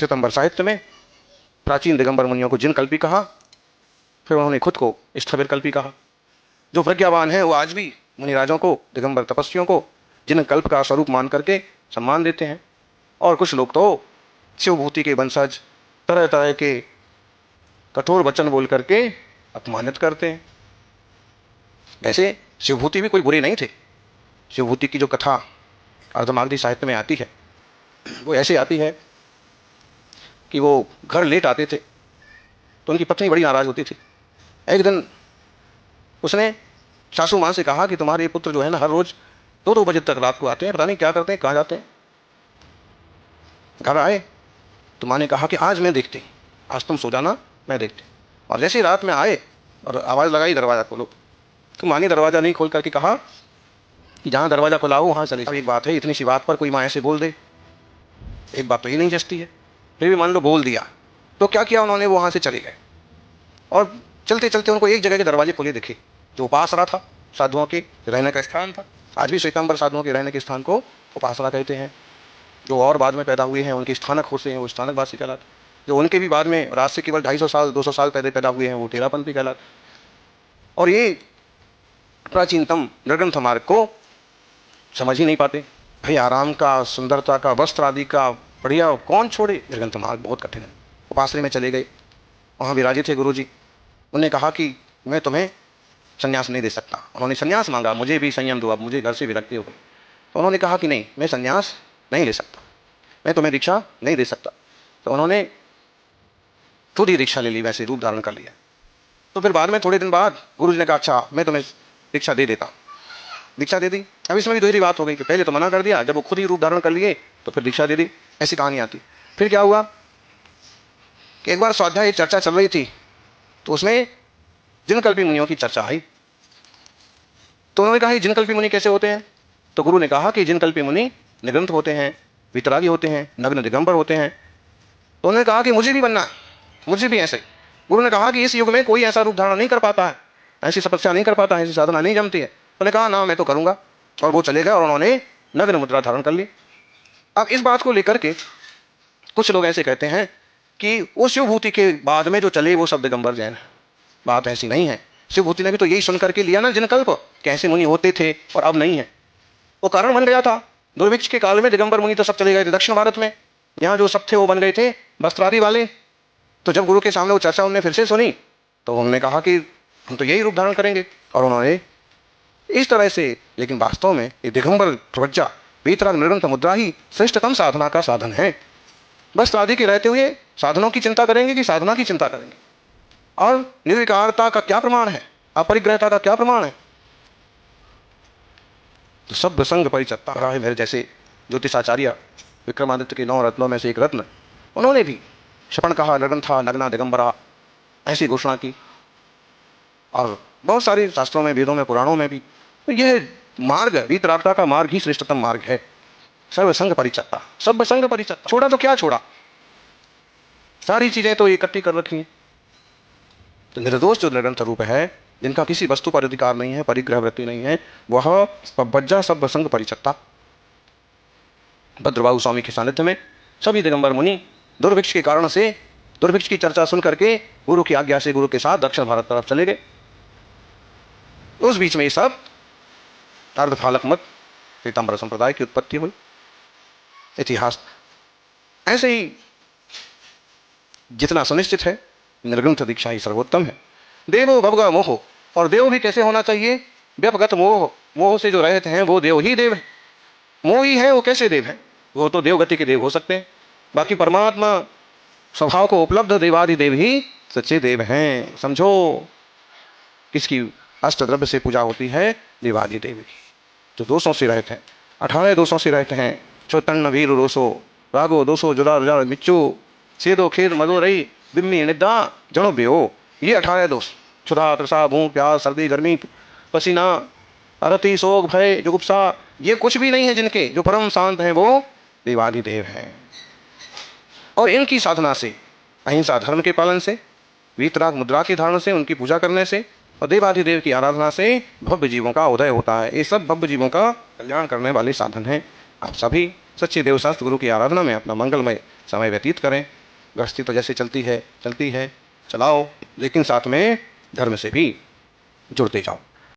श्वेतांबर साहित्य में प्राचीन दिगंबर मुनियों को जिन कल्पी कहा, फिर उन्होंने खुद को स्थविर कल्पी कहा। जो प्रज्ञावान है वो आज भी मुनिराजों को, दिगंबर तपस्वियों को जिन कल्प का स्वरूप मान करके सम्मान देते हैं। और कुछ लोग तो शिवभूति के वंशज तरह तरह के कठोर वचन बोल करके अपमानित करते हैं। वैसे शिवभूति भी कोई बुरे नहीं थे। शिवभूति की जो कथा अर्धमागधी साहित्य में आती है वो ऐसे आती है कि वो घर लेट आते थे तो उनकी पत्नी बड़ी नाराज होती थी। एक दिन उसने सासू माँ से कहा कि तुम्हारे पुत्र जो है ना हर रोज 2-2 बजे तक रात को आते हैं, पता नहीं क्या करते हैं, कहाँ जाते हैं। घर आए तो माँ ने कहा कि आज मैं देखती, आज तुम सो जाना, मैं देखती। और जैसे ही रात में आए और आवाज़ लगाई दरवाज़ा खोलो, तो माँ ने दरवाज़ा नहीं खोल करके कहा कि जहाँ दरवाज़ा खुला हो वहाँ चले। अब एक बात है, इतनी सी बात पर कोई माँ ऐसे बोल दे, एक बात तो ये नहीं जचती है। फिर भी मान लो बोल दिया तो क्या किया उन्होंने, वहाँ से चले गए और चलते चलते उनको एक जगह के दरवाजे खुले दिखे जो उपासना था, साधुओं के रहने का स्थान था। आज भी श्वेतांबर साधुओं के रहने के स्थान को उपासना कहते हैं। जो और बाद में पैदा हुए हैं उनके स्थानक होते हैं, वो स्थानकवासी कहलाते। जो उनके भी बाद में रात से केवल 250 साल 200 साल पहले पैदा हुए हैं वो टेरापंथी कहलाते। और ये प्राचीनतम निर्ग्रंथ मार्ग को समझ ही नहीं पाते। भाई आराम का, सुंदरता का, वस्त्र आदि का बढ़िया कौन छोड़े, निर्ग्रंथ मार्ग बहुत कठिन है। उपासना में चले गए, वहाँ विराजे थे गुरु जी। उन्होंने कहा कि मैं तुम्हें संन्यास नहीं दे सकता। उन्होंने संन्यास मांगा, मुझे भी संयम दो, अब मुझे घर से विरक्ति हो गई। तो उन्होंने कहा कि नहीं, मैं संन्यास नहीं ले सकता, मैं तुम्हें दीक्षा नहीं दे सकता। तो उन्होंने खुद ही दीक्षा ले ली, वैसे रूप धारण कर लिया। तो फिर बाद में थोड़े दिन बाद गुरु जी ने कहा अच्छा मैं तुम्हें दीक्षा दे देता। दीक्षा दे दी। अब इसमें भी दोहरी बात हो गई कि पहले तो मना कर दिया, जब वो खुद ही रूप धारण कर लिए तो फिर दीक्षा दे दी। ऐसी कहानी आती। फिर क्या हुआ कि एक बार स्वाध्याय चर्चा चल रही थी तो उसमें जिनकल्पी मुनियों की चर्चा आई। तो उन्होंने कहा जिनकल्पी मुनि कैसे होते हैं। तो गुरु ने कहा कि जिनकल्पी मुनि निग्रंथ होते हैं, वितरागी होते हैं, नग्न दिगंबर होते हैं। तो उन्होंने कहा कि मुझे भी बनना, मुझे भी ऐसे। गुरु ने कहा कि इस युग में कोई ऐसा रूप धारण नहीं कर पाता है, ऐसी तपस्या नहीं कर पाता है, ऐसी साधना नहीं जमती है। उन्होंने कहा ना मैं तो करूंगा। और वो चले गए और उन्होंने नग्न मुद्रा धारण कर ली। अब इस बात को लेकर के कुछ लोग ऐसे कहते हैं कि उस शिवभूति के बाद में जो चले वो सब दिगंबर जैन है। बात ऐसी नहीं है। शिवभूति ने भी तो यही सुन करके लिया ना जिनकल्प, कैसे मुनि होते थे और अब नहीं है। वो कारण बन गया था। दुर्भिक्ष के काल में दिगंबर मुनि तो सब चले गए थे दक्षिण भारत में। यहाँ जो सब थे वो बन गए थे वस्त्रादि वाले। तो जब गुरु के सामने वो चर्चा उन्होंने फिर से सुनी तो उन्होंने कहा कि हम तो यही रूप धारण करेंगे। और उन्होंने इस तरह से, लेकिन वास्तव में ये दिगंबर प्रज्ञा वीतराग निर्ग्रंथ मुद्रा ही श्रेष्ठतम साधना का साधन है। बस आदि के रहते हुए साधनों की चिंता करेंगे कि साधना की चिंता करेंगे। और निर्विकारता का क्या प्रमाण है, अपरिग्रहता का क्या प्रमाण है। तो सब संग परिचत्ता रहा है। मेरे जैसे ज्योतिषाचार्य विक्रमादित्य के 9 रत्नों में से एक रत्न, उन्होंने भी शपण कहा नग्नथा नग्ना दिगंबरा ऐसी घोषणा की। और बहुत सारे शास्त्रों में, वेदों में, पुराणों में भी तो यह मार्ग वीतरागता का मार्ग ही श्रेष्ठतम मार्ग है। सर्वसंग परिचत्ता, सब संग परिचत्ता। छोड़ा तो क्या छोड़ा, सारी चीजें तो इकट्ठी कर रखी हैं। तो निर्दोष जो निरंतर रूप है, जिनका किसी वस्तु पर अधिकार नहीं है, परिग्रह वृत्ति नहीं है, वह पब्बज्जा सब संग परिचत्ता। भद्रबाहु स्वामी के सानिध्य में सभी दिगंबर मुनि दुर्भिक्ष के कारण से, दुर्भिक्ष की चर्चा सुन करके गुरु की आज्ञा से गुरु के साथ दक्षिण भारत तरफ चले गए। उस बीच में ये सब अर्धफालक मत पीताम्बर संप्रदाय की उत्पत्ति हुई। इतिहास ऐसे ही जितना सुनिश्चित है निर्ग्रंथ दीक्षा ही सर्वोत्तम है। देवो भवगा मोह, और देव भी कैसे होना चाहिए, व्यपगत मोह, मोह से जो रहते हैं वो देव ही देव है। मोह ही है वो कैसे देव है, वो तो देवगति के देव हो सकते हैं। बाकी परमात्मा स्वभाव को उपलब्ध देवादिदेव ही सच्चे देव हैं। समझो किसकी अष्टद्रव्य से पूजा होती है, देवादिदेव की। जो दोषों से रहते हैं, 18 दोषों से रहते हैं। चौतन्न वीर रोसो रागो दोषो जुदा रुजा मिच्चू सेदो खेद मदो रही बिम्मी निद्दा जनो बेओ। ये 18 दोष, क्षुधा तृषा भूख प्यास सर्दी गर्मी पसीना अरति शोक भय जुगुप्सा, ये कुछ भी नहीं है जिनके। जो परम शांत हैं वो देवादिदेव हैं। और इनकी साधना से, अहिंसा धर्म के पालन से, वीतराग मुद्रा की धारण से, उनकी पूजा करने से और देवाधिदेव की आराधना से भव्य जीवों का उदय होता है। ये सब भव्य जीवों का कल्याण करने वाले साधन हैं। आप सभी सच्चे देवशास्त्र गुरु की आराधना में अपना मंगलमय समय व्यतीत करें। गृहस्थी तो जैसे चलती है चलाओ, लेकिन साथ में धर्म से भी जुड़ते जाओ।